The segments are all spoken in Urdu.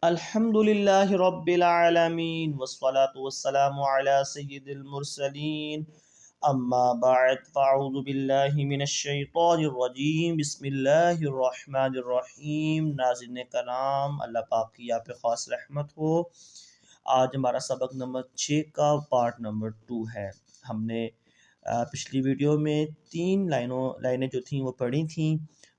الحمد للہ رب العالمین والصلاة والسلام علی سید المرسلین اما بعد فاعوذ باللہ من الشیطان الرجیم بسم اللہ الرحمن الرحیم۔ ناظرین کرام، اللہ پاک کی آپ پہ خاص رحمت ہو۔ آج ہمارا سبق نمبر 6 کا پارٹ نمبر 2 ہے۔ ہم نے پچھلی ویڈیو میں 3 لائنیں جو تھیں وہ پڑھی تھیں،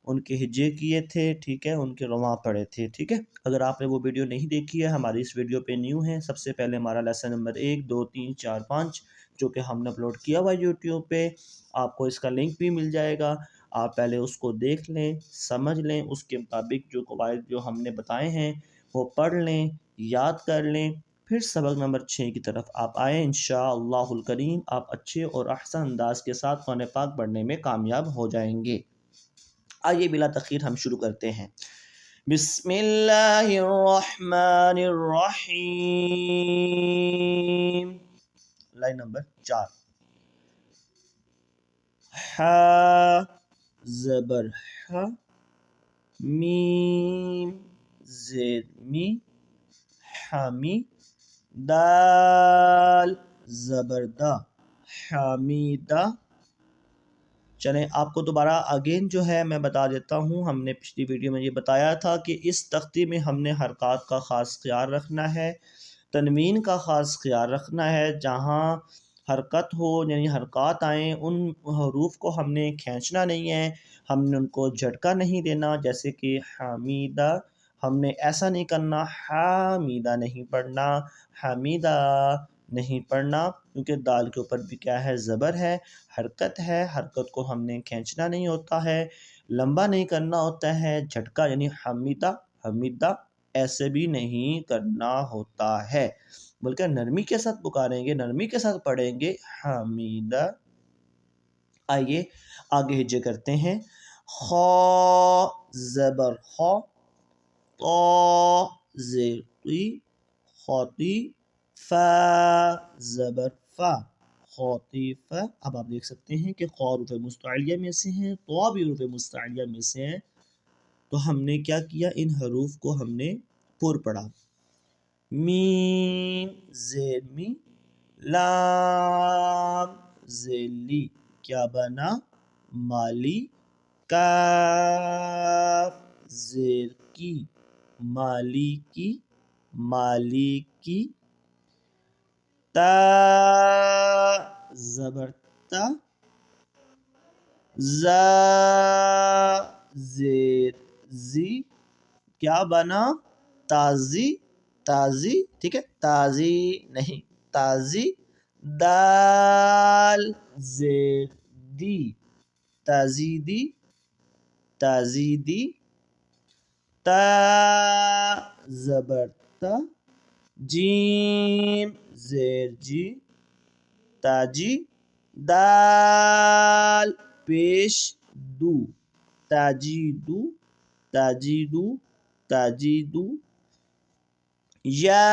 ان کے ہجے کیے تھے، ٹھیک ہے، ان کے رواں پڑھے تھے، ٹھیک ہے۔ اگر آپ نے وہ ویڈیو نہیں دیکھی ہے، ہماری اس ویڈیو پہ نیو ہے، سب سے پہلے ہمارا لیسن نمبر 1 2 3 4 5 جو کہ ہم نے اپلوڈ کیا ہوا یوٹیوب پہ، آپ کو اس کا لنک بھی مل جائے گا۔ آپ پہلے اس کو دیکھ لیں، سمجھ لیں، اس کے مطابق جو قواعد جو ہم نے بتائے ہیں وہ پڑھ لیں، یاد کر لیں، پھر سبق نمبر 6 کی طرف آپ آئیں۔ انشاءاللہ الکریم آپ اچھے اور احسن انداز کے ساتھ قرآن پاک پڑھنے میں کامیاب ہو جائیں گے۔ آئیے بلا تاخیر ہم شروع کرتے ہیں۔ بسم اللہ الرحمن الرحیم۔ لائن نمبر 4، حا زبر حا، میم زیر می، حمی، دال زبر دا، حمیدہ۔ چلیں آپ کو دوبارہ اگین جو ہے میں بتا دیتا ہوں، ہم نے پچھلی ویڈیو میں یہ بتایا تھا کہ اس تختی میں ہم نے حرکات کا خاص خیال رکھنا ہے، تنوین کا خاص خیال رکھنا ہے۔ جہاں حرکت ہو یعنی حرکات آئیں، ان حروف کو ہم نے کھینچنا نہیں ہے، ہم نے ان کو جھٹکا نہیں دینا۔ جیسے کہ حمیدہ، ہم نے ایسا نہیں کرنا، حمیدہ نہیں پڑھنا، حمیدہ نہیں پڑھنا، کیونکہ دال کے اوپر بھی کیا ہے، زبر ہے، حرکت ہے، حرکت کو ہم نے کھینچنا نہیں ہوتا ہے، لمبا نہیں کرنا ہوتا ہے، جھٹکا یعنی حمیدہ حمیدہ ایسے بھی نہیں کرنا ہوتا ہے، بلکہ نرمی کے ساتھ پکاریں گے، نرمی کے ساتھ پڑھیں گے، حمیدہ۔ آئیے آگے ہجے کرتے ہیں۔ خا زبر خا، طا زیر قی، خاطی، فا زبر فا، خاطیفہ۔ اب آپ دیکھ سکتے ہیں کہ خا حروف مستعلیہ میں سے ہیں، طا بھی حروف مستعلیہ میں سے ہیں، تو ہم نے کیا کیا، ان حروف کو ہم نے پر پڑھا۔ میم زیر می، لام زیر لی، کیا بنا، مالی، کاف زیر کی، مالی کی، مالی کی، تا زبر تا، زا زیر زی، کیا بنا، تازی، تازی، ٹھیک ہے، تازی نہیں، تازی، دال زیر دی، تازیدی، تازیدی، تا زبر تا، جیم زیر جی، تاجی، دال پیش دو، تاجیدو، تاجیدو، تاجیدو، یا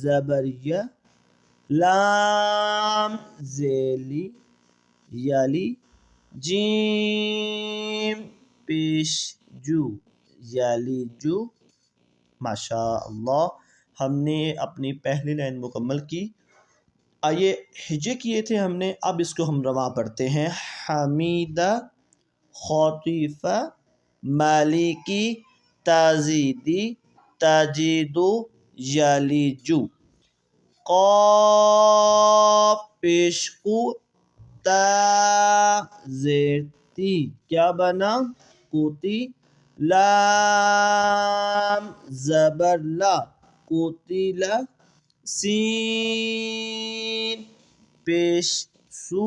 زبر یا، لام زیلی، یالی، جیم پیش جو، یالی جو۔ ماشاء اللہ، ہم نے اپنی پہلی لائن مکمل کی۔ آئیے ہجے کیے تھے ہم نے، اب اس کو ہم رواں پڑھتے ہیں۔ حمیدہ، خاطیفہ، مالکی، تازیدی، تاجیدو، یالیجو، قاف پیش قو، تا زیر تی، کیا بنا، قوتی، لام زبر لا، قوتیلا، سین پیش سو،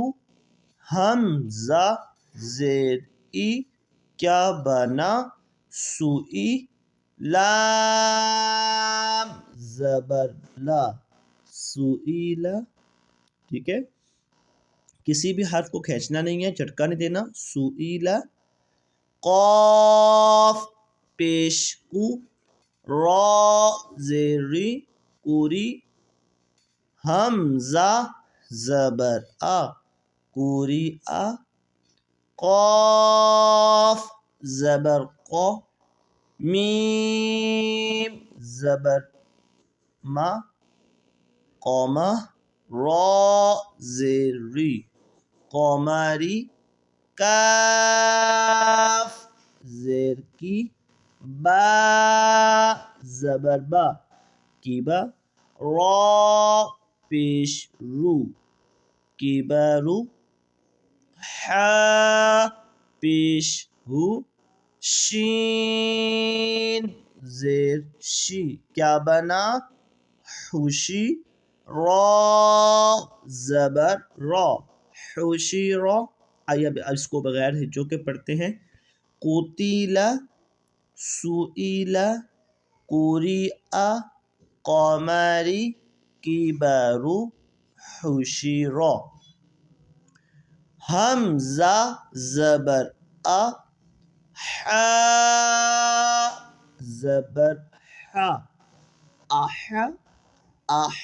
حمزہ زیر ای، کیا بنا، سوئی، لام زبر لا، سوئیلا، ٹھیک ہے، کسی بھی حرف کو کھینچنا نہیں ہے، جھٹکا نہیں دینا، سوئیلا، قاف پیش کو، را زیری، کوری، حمزہ زبر آ، کوری آ، قاف زبر قو، میم زبر ما قوما را زری قمری کاف زیر کی با زبر با کی با را پیش رو کی برو حا پیش ہو شین زیر شی کیا بنا خوشی را زبر را خوشی را. آئیے اب اس کو بغیر ہجو کے پڑھتے ہیں. قتیلا سئیلا قری'a قمری کبرو حشرا. حمزہ زبر ا حا زبر حا اح اح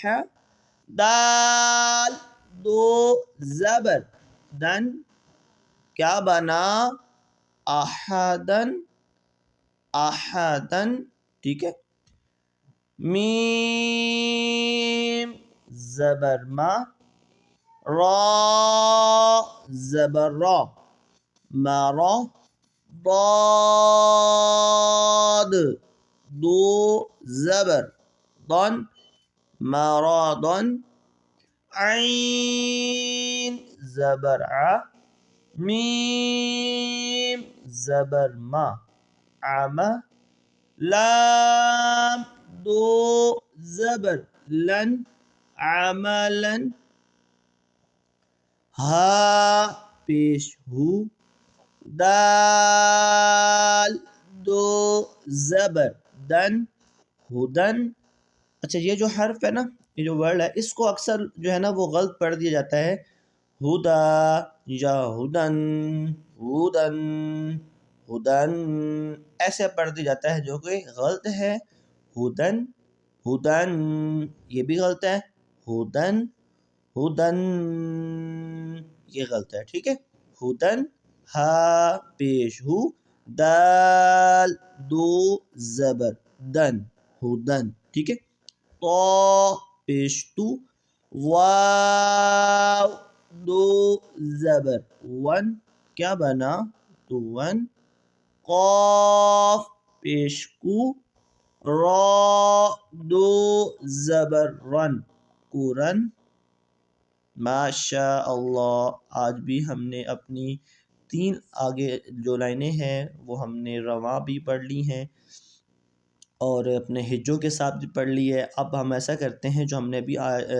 دال دو زبر دن کیا بنا احدن احدن. ٹھیک ہے. میم زبر ما را زبر را مرا ضاد دو زبر ضن مرضن عین زبر ع میم زبر ما عما لام دو زبر لن عملن ہا پیش ہو دال دو زبر دن ہدن. اچھا یہ جو حرف ہے نا، یہ جو ورڈ ہے، اس کو اکثر جو ہے نا وہ غلط پڑھ دیا جاتا ہے ہدا یا ہدن ہدن ہدن ایسے پڑھ دیا جاتا ہے جو کہ غلط ہے. ہدن ہدن یہ بھی غلط ہے. ہدن ہدن یہ غلط ہے. ٹھیک ہے. ہدن ہا پیش ہو دال دو زبر دن ہدن. ٹھیک ہے. طا پیش تو واو دو زبر ون کیا بنا تو ون. قاف پیش کو را دو زبر رن قرن. ماشاء اللہ آج بھی ہم نے اپنی 3 آگے جو لائنیں ہیں وہ ہم نے رواں بھی پڑھ لی ہیں اور اپنے ہجوں کے ساتھ بھی پڑھ لی ہے. اب ہم ایسا کرتے ہیں جو ہم نے ابھی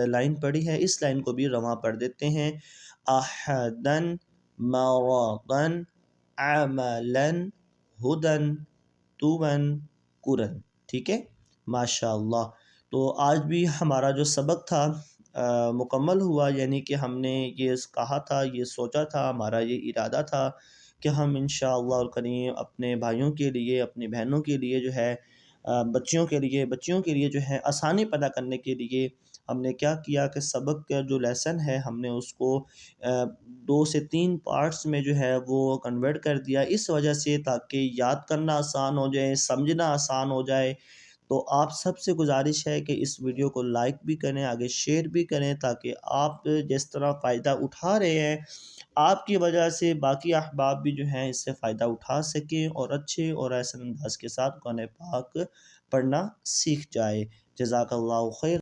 لائن پڑھی ہے اس لائن کو بھی رواں پڑھ دیتے ہیں. احدن مرضن عملن ہدن تون قرن. ٹھیک ہے. ماشاء اللہ. تو آج بھی ہمارا جو سبق تھا مکمل ہوا، یعنی کہ ہم نے یہ کہا تھا، یہ سوچا تھا، ہمارا یہ ارادہ تھا کہ ہم انشاءاللہ الکریم اپنے بھائیوں کے لیے، اپنی بہنوں کے لیے جو ہے، بچیوں کے لیے جو ہے آسانی پیدا کرنے کے لیے ہم نے کیا کیا کہ سبق کا جو لیسن ہے ہم نے اس کو 2 سے 3 پارٹس میں جو ہے وہ کنورٹ کر دیا، اس وجہ سے تاکہ یاد کرنا آسان ہو جائے، سمجھنا آسان ہو جائے. تو آپ سب سے گزارش ہے کہ اس ویڈیو کو لائک بھی کریں، آگے شیئر بھی کریں، تاکہ آپ جس طرح فائدہ اٹھا رہے ہیں آپ کی وجہ سے باقی احباب بھی جو ہیں اس سے فائدہ اٹھا سکیں اور اچھے اور احسن انداز کے ساتھ قرآن پاک پڑھنا سیکھ جائے. جزاک اللہ خیر.